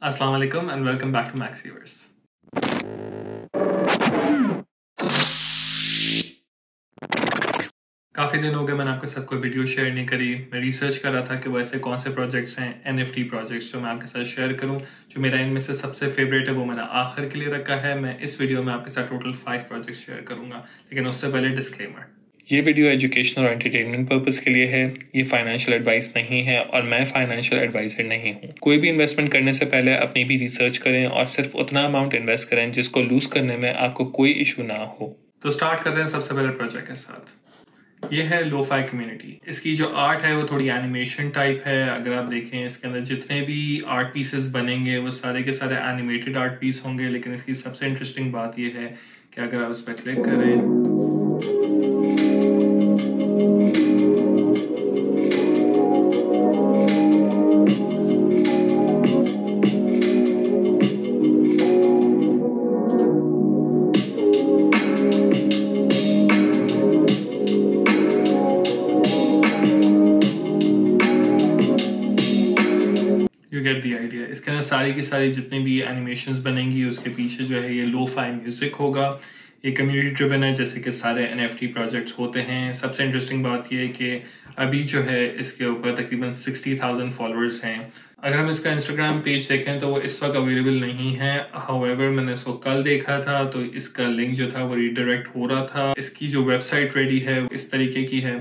Assalamu alaikum and welcome back to Maxiverse. काफ़ी दिन हो गए मैंने आपके साथ कोई वीडियो शेयर नहीं करी। मैं रिसर्च कर रहा था कि वो ऐसे कौन से प्रोजेक्ट्स हैं NFT प्रोजेक्ट्स जो मैं आपके साथ शेयर करूं। जो मेरा इनमें से सबसे फेवरेट है वो मैंने आखिर के लिए रखा है। मैं इस वीडियो में आपके साथ टोटल 5 प्रोजेक्ट्स शेयर करूंगा, लेकिन उससे पहले डिस्क्लेमर, ये वीडियो एजुकेशनल और एंटरटेनमेंट पर्पस के लिए है। ये फाइनेंशियल एडवाइस नहीं है और मैं फाइनेंशियल एडवाइजर नहीं हूँ। कोई भी इन्वेस्टमेंट करने से पहले अपनी भी रिसर्च करें और सिर्फ उतना अमाउंट इन्वेस्ट करें जिसको लूज करने में आपको कोई इशू ना हो। तो स्टार्ट करते हैं सबसे पहले प्रोजेक्ट के साथ। ये है लोफाई कम्युनिटी। इसकी जो आर्ट है वो थोड़ी एनिमेशन टाइप है। अगर आप देखें इसके अंदर जितने भी आर्ट पीसेस बनेंगे वो सारे के सारे एनिमेटेड आर्ट पीस होंगे, लेकिन इसकी सबसे इंटरेस्टिंग बात ये है कि अगर आप इस पर क्लिक करें यू गेट दी आइडिया। इसके अंदर सारी की सारी जितनी भी एनिमेशंस बनेंगी उसके पीछे जो है ये लोफाई म्यूजिक होगा। ये कम्युनिटी ड्रिवन है जैसे कि सारे NFT प्रोजेक्ट्स होते हैं। सबसे इंटरेस्टिंग बात ये है कि अभी जो है इसके ऊपर तकरीबन 60,000 फॉलोअर्स हैं। अगर हम इसका इंस्टाग्राम पेज देखें तो वो इस वक्त अवेलेबल नहीं है। हाउएवर मैंने इसको कल देखा था तो इसका लिंक जो था वो रीडायरेक्ट हो रहा था। इसकी जो वेबसाइट रेडी है इस तरीके की है।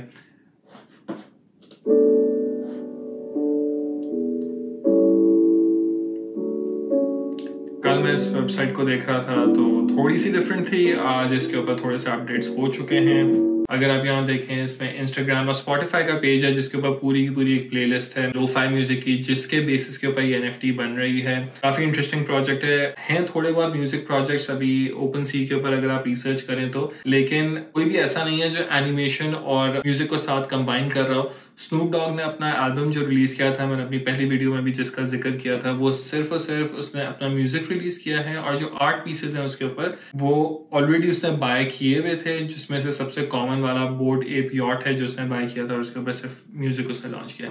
कल मैं इस वेबसाइट को देख रहा था तो थोड़ी सी डिफरेंट थी। आज इसके ऊपर थोड़े से अपडेट्स हो चुके हैं। अगर आप यहाँ देखें इसमें इंस्टाग्राम और स्पॉटिफाई का पेज है जिसके ऊपर पूरी की पूरी एक प्लेलिस्ट है लोफाई म्यूजिक की, जिसके बेसिस के ऊपर ये NFT बन रही है। काफी इंटरेस्टिंग प्रोजेक्ट है थोड़े बहुत म्यूजिक प्रोजेक्ट्स अभी ओपन सी के ऊपर अगर आप रिसर्च करें तो, लेकिन कोई भी ऐसा नहीं है जो एनिमेशन और म्यूजिक को साथ कंबाइन कर रहा हो। स्नूप डॉग ने अपना एल्बम जो रिलीज किया था, मैंने अपनी पहली वीडियो में भी जिसका जिक्र किया था, वो सिर्फ और सिर्फ उसने अपना म्यूजिक रिलीज किया है और जो आर्ट पीसेस हैं उसके ऊपर वो ऑलरेडी उसने बाय किए हुए थे, जिसमें से सबसे कॉमन वाला बोर्ड एप यॉट है जो उसने बाय किया था और उसके ऊपर सिर्फ म्यूजिक उसने लॉन्च किया।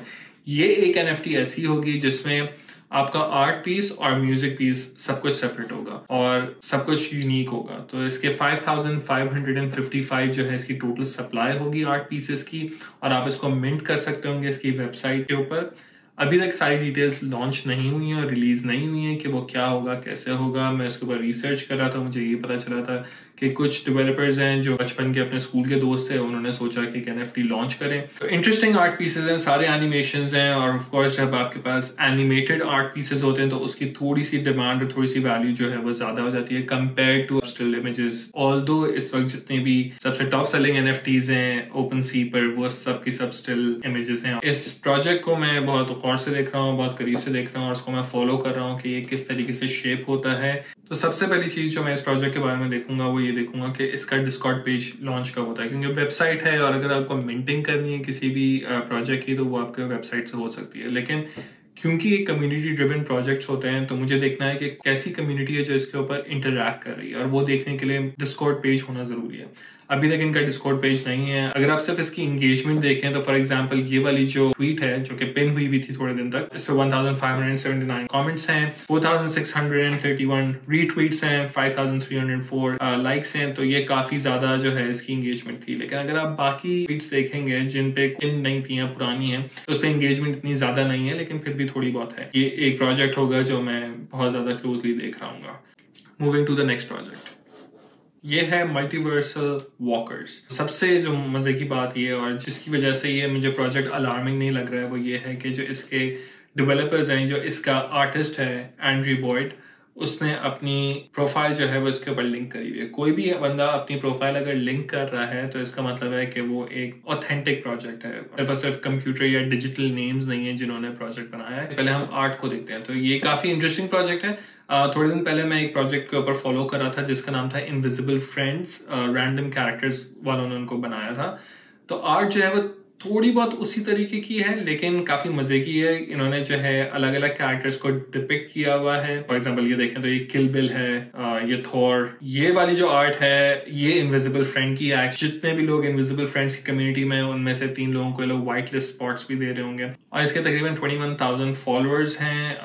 ये एक NFT ऐसी होगी जिसमें आपका आर्ट पीस और म्यूजिक पीस सब कुछ सेपरेट होगा और सब कुछ यूनिक होगा। तो इसके 5,555 जो है इसकी टोटल सप्लाई होगी आर्ट पीसेस की, और आप इसको मिंट कर सकते होंगे इसकी वेबसाइट के ऊपर। अभी तक सारी डिटेल्स लॉन्च नहीं हुई हैं और रिलीज नहीं हुई हैं कि वो क्या होगा कैसे होगा। मैं इसके ऊपर रिसर्च कर रहा था, मुझे ये पता चला था कि कुछ डेवलपर्स हैं जो बचपन के अपने स्कूल के दोस्त थे, उन्होंने सोचा कि NFT लॉन्च करें। तो इंटरेस्टिंग आर्ट पीसेस हैं, सारे एनिमेशंस हैं और ऑफ कोर्स जब आपके पास एनिमेटेड आर्ट पीसेस होते हैं तो उसकी थोड़ी सी डिमांड और थोड़ी सी वैल्यू जो है वो ज्यादा हो जाती है compare to still images. Although इस वक्त जितने भी सबसे टॉप सेलिंग NFTs हैं ओपन सी पर वो सब की सब स्टिल इमेजेस हैं। इस प्रोजेक्ट को मैं बहुत गौर से देख रहा हूँ, बहुत करीब से देख रहा हूँ और उसको मैं फॉलो कर रहा हूँ कि ये किस तरीके से शेप होता है। तो सबसे पहली चीज जो मैं इस प्रोजेक्ट के बारे में देखूंगा वो ये देखूंगा कि इसका डिस्कॉर्ड पेज लॉन्च कब होता है, क्योंकि वेबसाइट है और अगर आपको मिंटिंग करनी है किसी भी प्रोजेक्ट की तो वो आपके वेबसाइट से हो सकती है। लेकिन क्योंकि ये कम्युनिटी ड्रिवन प्रोजेक्ट्स होते हैं तो मुझे देखना है कि कैसी कम्युनिटी है जो इसके ऊपर इंटरैक्ट कर रही है, और वो देखने के लिए डिस्कॉर्ड पेज होना जरूरी है। अभी तक इनका डिस्कॉर्ड पेज नहीं है। अगर आप सिर्फ इसकी एंगेजमेंट देखें तो फॉर एग्जांपल ये वाली जो ट्वीट है जो कि पिन हुई थी थोड़े दिन तक, इस पे 1579 कमेंट्स हैं, 4631 रीट्वीट्स हैं, 5304 लाइक्स हैं। तो ये काफी ज्यादा जो है इसकी एंगेजमेंट थी। लेकिन अगर आप बाकी ट्वीट्स देखेंगे जिन पे पिन नहीं थी या पुरानी है तो उस पर एंगेजमेंट इतनी ज्यादा नहीं है, लेकिन फिर भी थोड़ी बहुत है। ये एक प्रोजेक्ट होगा जो मैं बहुत ज्यादा क्लोजली देख रहा हूँ। Moving to the next project, ये है मल्टीवर्सल वॉकर्स। सबसे जो मजे की बात ये और जिसकी वजह से ये मुझे प्रोजेक्ट अलार्मिंग नहीं लग रहा है वो ये है कि जो इसके डेवलपर्स हैं, जो इसका आर्टिस्ट है एंड्री बॉयड, उसने अपनी प्रोफाइल जो है वो इसके ऊपर लिंक करी हुई है। कोई भी बंदा अपनी प्रोफाइल अगर लिंक कर रहा है तो इसका मतलब है कि वो एक ऑथेंटिक प्रोजेक्ट है, सिर्फ और सिर्फ कंप्यूटर या डिजिटल नेम्स नहीं है जिन्होंने प्रोजेक्ट बनाया है। पहले हम आर्ट को देखते हैं। तो ये काफी इंटरेस्टिंग प्रोजेक्ट है। थोड़े दिन पहले मैं एक प्रोजेक्ट के ऊपर फॉलो कर रहा था जिसका नाम था इनविजिबल फ्रेंड्स। रैंडम कैरेक्टर्स वालों ने उनको बनाया था। तो आर्ट जो है वो थोड़ी बहुत उसी तरीके की है लेकिन काफी मजे की है। इन्होंने जो है अलग अलग कैरेक्टर्स को डिपिक्ट किया हुआ है। फॉर एग्जांपल ये देखें तो ये किल बिल है, ये थॉर। ये वाली जो आर्ट है ये इनविजिबल फ्रेंड की है। जितने भी लोग इनविजिबल फ्रेंड्स की कम्युनिटी में उनमें से 3 लोगों को लोग व्हाइट लिस्ट स्पॉट्स भी दे रहे होंगे। और इसके तकरीबन 21,000 फॉलोअर्स हैं।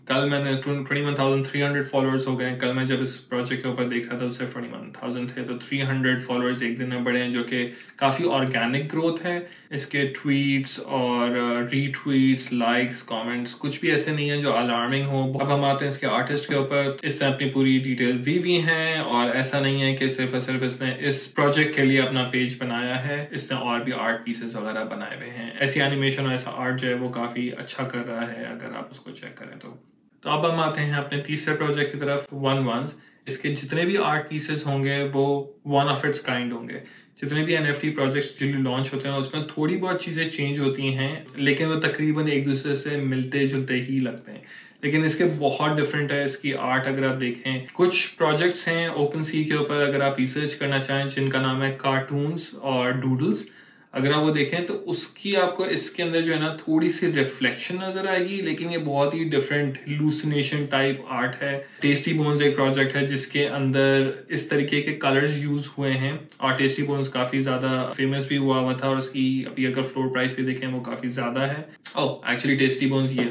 कल मैंने 21,300 फॉलोअर्स हो गए। कल मैं जब इस प्रोजेक्ट के ऊपर देख रहा था तो सिर्फ 21,000 थे। तो 300 फॉलोअर्स एक दिन में बढ़े हैं, जो कि काफी ऑर्गेनिक ग्रोथ है। इसके ट्वीट्स और रीट्वीट्स, लाइक्स, कमेंट्स कुछ भी ऐसे नहीं है जो अलार्मिंग हो। अब हम आते हैं इसके आर्टिस्ट के ऊपर। इसने अपनी पूरी डिटेल्स दी हुई हैं और ऐसा नहीं है कि सिर्फ और सिर्फ इसने इस प्रोजेक्ट के लिए अपना पेज बनाया है, इसने और भी आर्ट पीसेस वगैरह बनाए हुए हैं। ऐसी एनिमेशन और ऐसा आर्ट जो है वो काफी अच्छा कर रहा है अगर आप उसको चेक करें तो अब हम आते हैं अपने तीसरे प्रोजेक्ट की तरफ, वन वंस। इसके जितने भी आर्ट पीसेस होंगे वो वन ऑफ इट्स काइंड होंगे। जितने भी NFT प्रोजेक्ट्स जो लॉन्च होते हैं उसमें थोड़ी बहुत चीजें चेंज होती हैं लेकिन वो तकरीबन एक दूसरे से मिलते जुलते ही लगते हैं। लेकिन इसके बहुत डिफरेंट है इसकी आर्ट। अगर आप देखें कुछ प्रोजेक्ट्स हैं ओपन सी के ऊपर, अगर आप रिसर्च करना चाहें, जिनका नाम है कार्टून्स और डूडल्स। अगर आप वो देखें तो उसकी आपको इसके अंदर जो है ना थोड़ी सी रिफ्लेक्शन नजर आएगी, लेकिन ये बहुत ही डिफरेंट लूसिनेशन टाइप आर्ट है। टेस्टी बोन्स एक प्रोजेक्ट है जिसके अंदर इस तरीके के कलर्स यूज हुए हैं और टेस्टी बोन्स काफी ज्यादा फेमस भी हुआ था और उसकी अभी अगर फ्लोर प्राइस भी देखें वो काफी ज्यादा है। ओह एक्चुअली टेस्टी बोन्स ये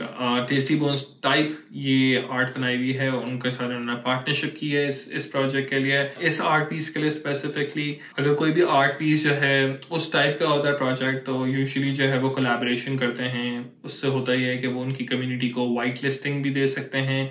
टेस्टी बोन्स टाइप ये आर्ट बनाई हुई है। उनके साथ उन्होंने पार्टनरशिप की है इस प्रोजेक्ट के लिए। इस आर्ट पीस के लिए स्पेसिफिकली अगर कोई भी आर्ट पीस जो है उस टाइप का होता है प्रोजेक्ट तो यूजुअली जो है वो कोलैबोरेशन करते हैं। उससे होता ही है कि वो उनकी कम्युनिटी को वाइट लिस्टिंग भी दे सकते हैं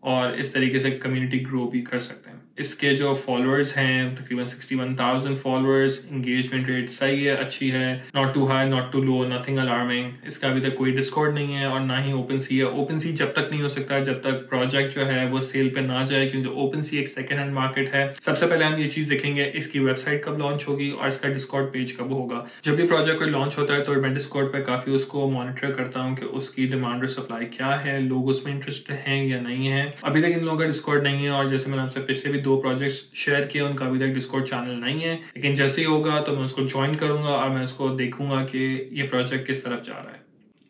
और इस तरीके से कम्युनिटी ग्रो भी कर सकते हैं। इसके जो फॉलोअर्स हैं तकरीबन 61,000 फॉलोअर्स। एंगेजमेंट रेट सही है, अच्छी है, not too high not too low, nothing alarming. इसका अभी तक कोई डिस्कॉर्ड नहीं है और ना ही ओपन सी है। ओपन सी जब तक नहीं हो सकता जब तक प्रोजेक्ट जो है वो सेल पे ना जाए, क्योंकि ओपन सी एक सेकेंड हैंड मार्केट है। सबसे पहले हम ये चीज देखेंगे इसकी वेबसाइट कब लॉन्च होगी और इसका डिस्कॉर्ड पेज कब होगा। जब भी प्रोजेक्ट कोई लॉन्च होता है तो मैं डिस्कॉर्ड पे काफी उसको मॉनिटर करता हूँ कि उसकी डिमांड और सप्लाई क्या है, लोग उसमें इंटरेस्टेड हैं या नहीं है। अभी तक इन लोगों का डिस्कॉर्ड नहीं है और जैसे मैंने आपसे पिछले भी 2 प्रोजेक्ट्स शेयर किया उनका अभी तक डिस्कॉर्ड चैनल नहीं है। लेकिन जैसे ही होगा तो मैं उसको ज्वाइन करूंगा और मैं उसको देखूंगा कि ये प्रोजेक्ट किस तरफ जा रहा है।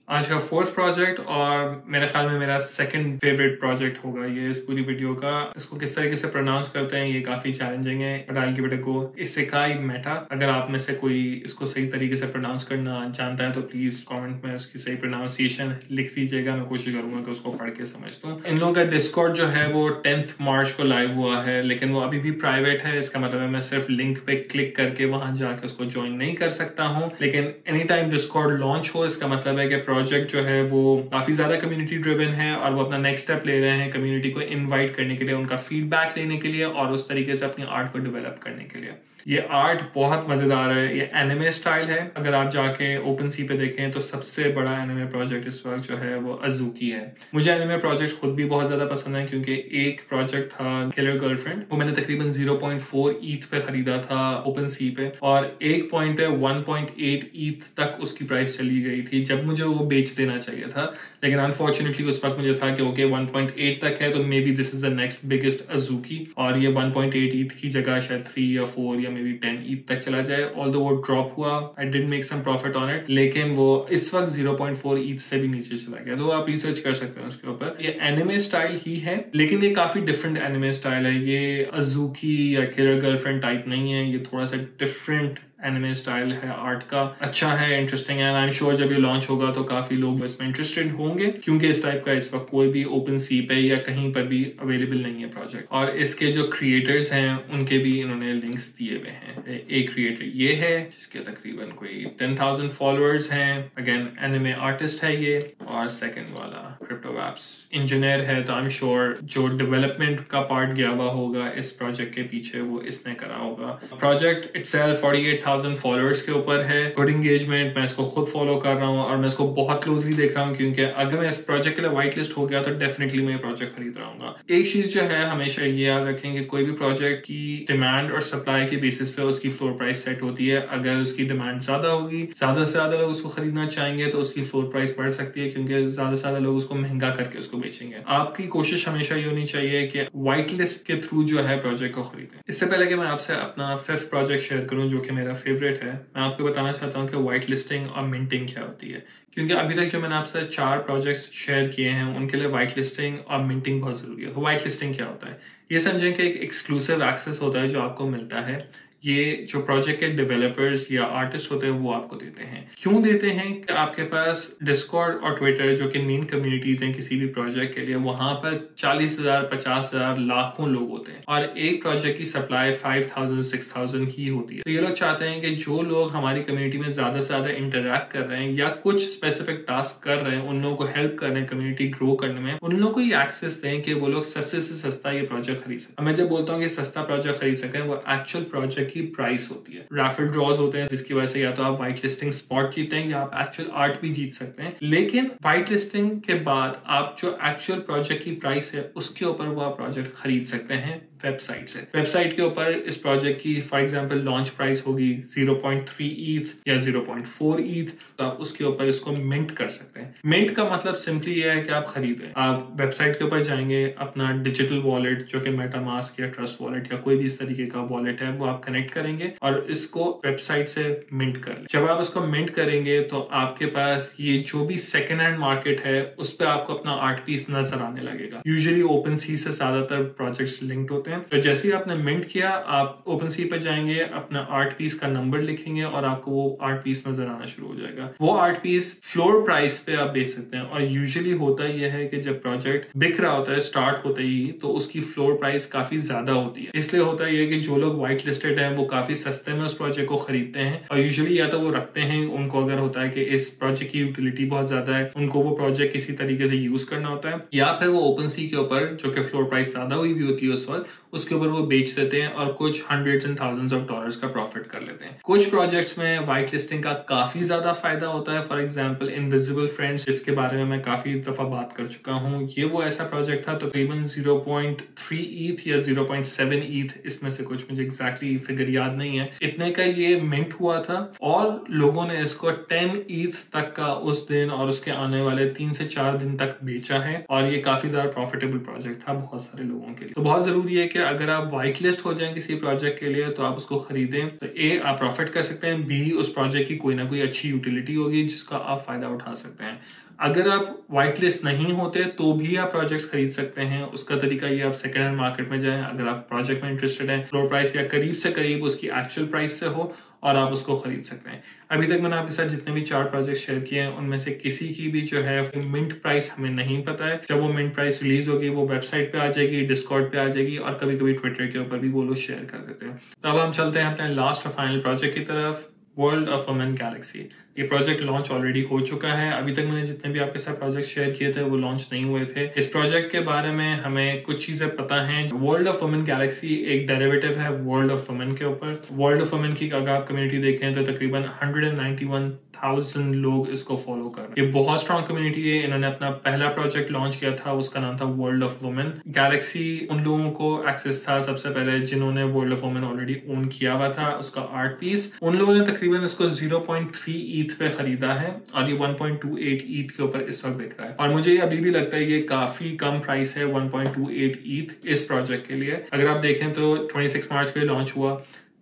आज का 4th प्रोजेक्ट और मेरे ख्याल में मेरा सेकंड फेवरेट प्रोजेक्ट होगा ये इस पूरी वीडियो का। इसको किस तरीके से प्रोनाउंस करते हैं ये काफी चैलेंजिंग है, but I give it a go. Isekai Meta. अगर आप में से कोई इसको सही तरीके से प्रोनाउंस करना जानता है तो प्लीज कमेंट में उसकी सही प्रोनाउंसिएशन लिख दीजिएगा। मैं कोशिश करूंगा कि उसको पढ़ के समझ दूं। इन लोगों का डिस्कॉर्ड जो है वो 10th मार्च को लाइव हुआ है लेकिन वो अभी भी प्राइवेट है। इसका मतलब है मैं सिर्फ लिंक पे क्लिक करके वहां जाके उसको ज्वाइन नहीं कर सकता हूँ। लेकिन एनी टाइम डिस्कॉर्ड लॉन्च हो इसका मतलब है कि प्रोजेक्ट जो है वो काफी ज्यादा कम्युनिटी ड्रिवन है और वो अपना नेक्स्ट स्टेप ले रहे हैं कम्युनिटी को इनवाइट करने के लिए, उनका फीडबैक लेने के लिए और उस तरीके से अपनी आर्ट को डेवलप करने के लिए। ये आर्ट बहुत मजेदार है। ये एनिमे स्टाइल है। अगर आप जाके ओपन सी पे देखें तो सबसे बड़ा एनिमे प्रोजेक्ट इस वक्त जो है वो अज़ूकी है। मुझे एनिमे प्रोजेक्ट खुद भी बहुत ज्यादा पसंद है क्योंकि एक प्रोजेक्ट था किलर गर्लफ्रेंड, वो मैंने तकरीबन 0.4 ईथ पे खरीदा था ओपन सी पे और एक पॉइंट पे 1.8 ईथ तक उसकी प्राइस चली गई थी जब मुझे वो बेच देना चाहिए था। लेकिन अनफॉर्चुनेटली उस वक्त मुझे था कि ओके 1.8 तक है तो maybe this is the next biggest Azuki और ये 1.8 ईथ की जगह शायद 3 या 4 या मे बी 10 ईथ तक चला जाए। ऑल्दो वो ड्रॉप हुआ, I did make some profit on it, लेकिन वो इस वक्त 0.4 ईथ से भी नीचे चला गया। तो आप रिसर्च कर सकते हैं उसके ऊपर। ये एनिमे स्टाइल ही है लेकिन ये काफी डिफरेंट एनिमे स्टाइल है। ये अज़ूकी या किलर गर्लफ्रेंड टाइप नहीं है, ये थोड़ा सा डिफरेंट एनिमे स्टाइल है आर्ट का। अच्छा है, इंटरेस्टिंग है। आई एम श्योर जब ये लॉन्च होगा तो काफी लोग इसमें इंटरेस्टेड होंगे क्योंकि इस टाइप का इस वक्त कोई भी ओपन सी पे या कहीं पर भी अवेलेबल नहीं है प्रोजेक्ट। और इसके जो क्रिएटर्स हैं उनके भी इन्होंने लिंक्स दिए हुए हैं। एक क्रिएटर ये है जिसके तकरीबन कोई 10,000 फॉलोअर्स हैं। अगेन एनिमे आर्टिस्ट है ये। और सेकंड वाला क्रिप्टोवैप्स इंजीनियर है। तो आई एम श्योर जो डेवलपमेंट का पार्ट गया हुआ होगा इस प्रोजेक्ट के पीछे वो इसने करा होगा। प्रोजेक्ट इटसेल्फ 48,000 फॉलोअर्स के ऊपर है। Good engagement. मैं इसको खुद फॉलो कर रहा हूँ और मैं इसको बहुत क्लोजली देख रहा हूँ क्योंकि अगर मैं इस प्रोजेक्ट के लिए व्हाइट लिस्ट हो गया तो डेफिनेटली मैं ये प्रोजेक्ट खरीद रहा हूँ। एक चीज जो है हमेशा ये याद रखें कि कोई भी प्रोजेक्ट की डिमांड और सप्लाई के बेसिस पे उसकी फ्लोर प्राइस सेट होती है। अगर उसकी डिमांड ज्यादा होगी, ज्यादा से ज्यादा लोग उसको खरीदना चाहेंगे तो उसकी फ्लोर प्राइस बढ़ सकती है क्योंकि ज्यादा से ज्यादा लोग उसको महंगा करके उसको बेचेंगे। आपकी कोशिश हमेशा ये होनी चाहिए कि व्हाइट लिस्ट के थ्रू जो है प्रोजेक्ट को खरीदें। इससे पहले कि मैं आपसे अपना 5th प्रोजेक्ट शेयर करूं जो कि मेरा फेवरेट है, मैं आपको बताना चाहता हूँ कि व्हाइट लिस्टिंग और मिंटिंग क्या होती है। क्योंकि अभी तक जो मैंने आपसे 4 प्रोजेक्ट्स शेयर किए हैं उनके लिए व्हाइट लिस्टिंग और मिंटिंग बहुत जरूरी है। तो व्हाइट लिस्टिंग क्या होता है? ये समझें कि एक एक्सक्लूसिव एक्सेस होता है जो आपको मिलता है, ये जो प्रोजेक्ट के डेवलपर्स या आर्टिस्ट होते हैं वो आपको देते हैं। क्यों देते हैं? कि आपके पास डिस्कॉर्ड और ट्विटर जो कि मेन कम्युनिटीज हैं किसी भी प्रोजेक्ट के लिए, वहां पर 40,000 50,000 लाखों लोग होते हैं और एक प्रोजेक्ट की सप्लाई 5,000 6,000 ही होती है। तो ये लोग चाहते हैं कि जो लोग हमारी कम्युनिटी में ज्यादा से ज्यादा इंटरेक्ट कर रहे हैं या कुछ स्पेसिफिक टास्क कर रहे हैं, उन लोगों को हेल्प कर रहे हैं कम्युनिटी ग्रो करने में, उन लोगों को ये एक्सेस दें कि वो लोग सस्ते से सस्ता ये प्रोजेक्ट खरीद सकें। मैं जब बोलता हूँ कि सस्ता प्रोजेक्ट खरीद सकें, वो एक्चुअल प्रोजेक्ट की प्राइस होती है। रैफल ड्रॉज होते हैं जिसकी वजह से या तो आप व्हाइट लिस्टिंग स्पॉट जीते हैं या आप एक्चुअल आर्ट भी जीत सकते हैं। लेकिन व्हाइट लिस्टिंग के बाद आप जो एक्चुअल प्रोजेक्ट की प्राइस है उसके ऊपर वो आप प्रोजेक्ट खरीद सकते हैं वेबसाइट से। वेबसाइट के ऊपर इस प्रोजेक्ट की फॉर एग्जांपल लॉन्च प्राइस होगी 0.3 ईथ या 0.4 ईथ, तो आप उसके ऊपर इसको मिंट कर सकते हैं। मिंट का मतलब सिंपली ये है कि आप खरीद रहे हैं। आप वेबसाइट के ऊपर जाएंगे, अपना डिजिटल वॉलेट जो कि मेटामास्क या ट्रस्ट वॉलेट या कोई भी इस तरीके का वॉलेट है वो आप कनेक्ट करेंगे और इसको वेबसाइट से मिंट कर लें। जब आप इसको मिंट करेंगे तो आपके पास ये जो भी सेकेंड हैंड मार्केट है उस पर आपको अपना आर्ट पीस नजर आने लगेगा। यूजुअली ओपन सी से ज्यादातर प्रोजेक्ट्स लिंक्ड होते हैं। तो जैसे ही आपने मिंट किया, आप ओपन सी पे जाएंगे, अपना आर्ट पीस का नंबर लिखेंगे और आपको वो आर्ट पीस नजर आना शुरू हो जाएगा। वो आर्ट पीस फ्लोर प्राइस पे आप बेच सकते हैं और यूजुअली होता यह है कि जब प्रोजेक्ट बिक रहा होता है स्टार्ट होते ही, तो उसकी फ्लोर प्राइस काफी ज्यादा होती है। इसलिए होता यह है कि जो लोग व्हाइट लिस्टेड हैं वो काफी सस्ते में उस प्रोजेक्ट को खरीदते हैं और यूजुअली या तो वो रखते हैं, उनको अगर होता है कि इस प्रोजेक्ट की यूटिलिटी बहुत ज्यादा है, उनको वो प्रोजेक्ट किसी तरीके से यूज करना होता है, या फिर वो ओपन सी के ऊपर जो कि फ्लोर प्राइस ज्यादा हुई भी होती है उस वक्त, उसके ऊपर वो बेच देते हैं और कुछ hundreds and thousands of dollars का प्रॉफिट कर लेते हैं। कुछ प्रोजेक्ट्स में व्हाइट लिस्टिंग का काफी ज्यादा फायदा होता है। फॉर एग्जांपल इनविजिबल फ्रेंड्स, जिसके बारे में मैं काफी दफा बात कर चुका हूँ, ये वो ऐसा प्रोजेक्ट था। तकरीबन 0.3 ईथ या 0.7 ईथ, इसमें से कुछ, मुझे एग्जैक्टली फिगर याद नहीं है, इतने का ये मिंट हुआ था और लोगों ने इसको 10 ईथ तक का उस दिन और उसके आने वाले 3 से 4 दिन तक बेचा है और ये काफी ज्यादा प्रॉफिटेबल प्रोजेक्ट था बहुत सारे लोगों के लिए। तो बहुत जरूरी है कि अगर आप व्हाइट लिस्ट हो जाएं किसी प्रोजेक्ट के लिए तो आप उसको खरीदें, तो ए आप प्रॉफिट कर सकते हैं, बी उस प्रोजेक्ट की कोई ना कोई अच्छी यूटिलिटी होगी जिसका आप फायदा उठा सकते हैं। अगर आप व्हाइट लिस्ट नहीं होते तो भी आप प्रोजेक्ट्स खरीद सकते हैं। उसका तरीका ये, आप सेकेंड हैंड मार्केट में जाएं, अगर आप प्रोजेक्ट में इंटरेस्टेड हैं, फ्लोर प्राइस या करीब से करीब उसकी एक्चुअल प्राइस से हो और आप उसको खरीद सकते हैं। अभी तक मैंने आपके साथ जितने भी 4 प्रोजेक्ट शेयर किए हैं उनमें से किसी की भी जो है मिंट प्राइस हमें नहीं पता है। जब वो मिंट प्राइस रिलीज होगी वो वेबसाइट पे आ जाएगी, डिस्कॉर्ड पे आ जाएगी और कभी कभी ट्विटर के ऊपर भी वो लोग शेयर कर देते हैं। तो अब हम चलते हैं अपने लास्ट और फाइनल प्रोजेक्ट की तरफ, वर्ल्ड ऑफ वुमेन गैलेक्सी। ये प्रोजेक्ट लॉन्च ऑलरेडी हो चुका है। अभी तक मैंने जितने भी आपके साथ प्रोजेक्ट शेयर किए थे वो लॉन्च नहीं हुए थे। इस प्रोजेक्ट के बारे में हमें कुछ चीजें पता हैं। वर्ल्ड ऑफ वुमेन गैलेक्सी एक डेरिवेटिव है वर्ल्ड ऑफ वुमेन के ऊपर। वर्ल्ड ऑफ वुमेन की अगर आप कम्युनिटी देखें तो तकरीबन 191,000 लोग इसको फॉलो कर रहे हैं। ये बहुत स्ट्रॉन्ग कम्युनिटी है। इन्होंने अपना पहला प्रोजेक्ट लॉन्च किया था, उसका नाम था वर्ल्ड ऑफ वुमेन गैलेक्सी। उन लोगों को एक्सेस था सबसे पहले जिन्होंने world of women already own किया हुआ था उसका आर्ट पीस। उन लोगों ने तकरीबन इसको 0.3 ईथ पे खरीदा है और ये 1.28 ईथ के ऊपर इस वक्त बिक रहा है और मुझे अभी भी लगता है ये काफी कम प्राइस है 1.28 ईथ इस प्रोजेक्ट के लिए। अगर आप देखें तो 26 मार्च को लॉन्च हुआ,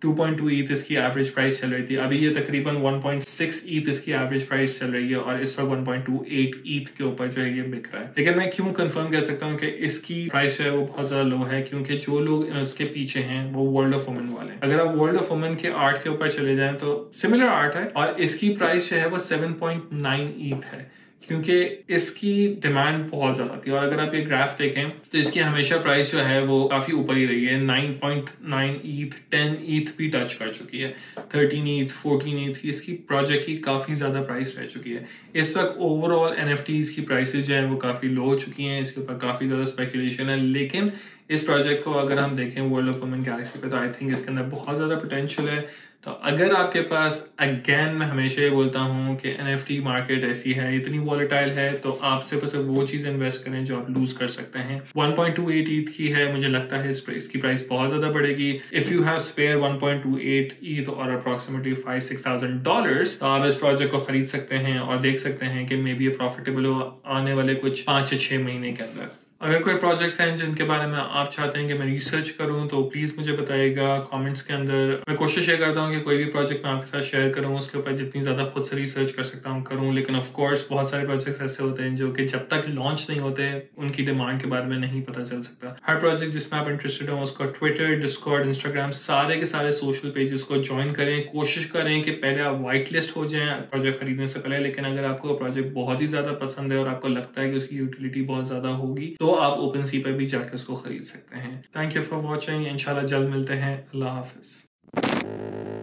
2.2 ईथ इसकी एवरेज प्राइस चल रही थी। अभी ये तकरीबन 1.6 ईथ इसकी एवरेज प्राइस चल रही है और इस वक्त 1.28 ईथ के ऊपर जो है ये बिक रहा है। लेकिन मैं क्यों कंफर्म कर सकता हूँ कि इसकी प्राइस जो है वो बहुत ज्यादा लो है, क्योंकि जो लोग इसके पीछे हैं वो वर्ल्ड ऑफ वुमेन वाले हैं। अगर आप वर्ल्ड ऑफ वुमेन के आर्ट के ऊपर चले जाएं तो सिमिलर आर्ट है और इसकी प्राइस जो है वो 7.9 ईथ है, क्योंकि इसकी डिमांड बहुत ज्यादा थी। और अगर आप ये ग्राफ देखें तो इसकी हमेशा प्राइस जो है वो काफी ऊपर ही रही है। 9.9 ईथ, 10 ईथ भी टच कर चुकी है, 13 ईथ, 14 ईथ की इसकी प्रोजेक्ट की काफी ज्यादा प्राइस रह चुकी है। इस वक्त ओवरऑल एनएफटीज की प्राइसेस जो है वो काफी लो हो चुकी हैं, इसके ऊपर काफी ज्यादा स्पेकुलेशन है। लेकिन इस प्रोजेक्ट को अगर हम देखें वर्ल्ड ऑफ वुमेन गैलेक्सी पे तो आई थिंक इसके अंदर बहुत ज्यादा पोटेंशियल है। तो अगर आपके पास, अगेन मैं हमेशा ये बोलता हूँ कि एनएफटी मार्केट ऐसी है, इतनी वॉलेटाइल है, तो आप सिर्फ और सिर्फ वो चीज इन्वेस्ट करें जो आप लूज कर सकते हैं। 1.28 ईथ की है, मुझे लगता है इसकी प्राइस बहुत ज्यादा बढ़ेगी। इफ यू हैव स्पेयर 1.28 ईथ और अप्रोक्सीमेटली $5,000-6,000 तो आप इस प्रोजेक्ट को खरीद सकते हैं और देख सकते हैं कि मे बी ये प्रॉफिटेबल हो आने वाले कुछ 5 से 6 महीने के अंदर। अगर कोई प्रोजेक्ट्स हैं जिनके बारे में आप चाहते हैं कि मैं रिसर्च करूं तो प्लीज़ मुझे बताइएगा कमेंट्स के अंदर। मैं कोशिश ये करता हूं कि कोई भी प्रोजेक्ट मैं आपके साथ शेयर करूं उसके ऊपर जितनी ज़्यादा खुद से रिसर्च कर सकता हूं करूं, लेकिन ऑफ कोर्स बहुत सारे प्रोजेक्ट्स ऐसे होते हैं जो कि जब तक लॉन्च नहीं होते उनकी डिमांड के बारे में नहीं पता चल सकता। हर प्रोजेक्ट जिसमें आप इंटरेस्टेड हो उसको ट्विटर, डिस्कॉर्ड, इंस्टाग्राम सारे के सारे सोशल पेजेस को ज्वाइन करें। कोशिश करें कि पहले आप व्हाइट लिस्ट हो जाएं प्रोजेक्ट खरीदने से पहले, लेकिन अगर आपको प्रोजेक्ट बहुत ही ज़्यादा पसंद है और आपको लगता है कि उसकी यूटिलिटी बहुत ज़्यादा होगी तो आप ओपन सी पे भी जाकर उसको खरीद सकते हैं। Thank you for watching. इंशाल्लाह जल्द मिलते हैं। अल्लाह हाफिज।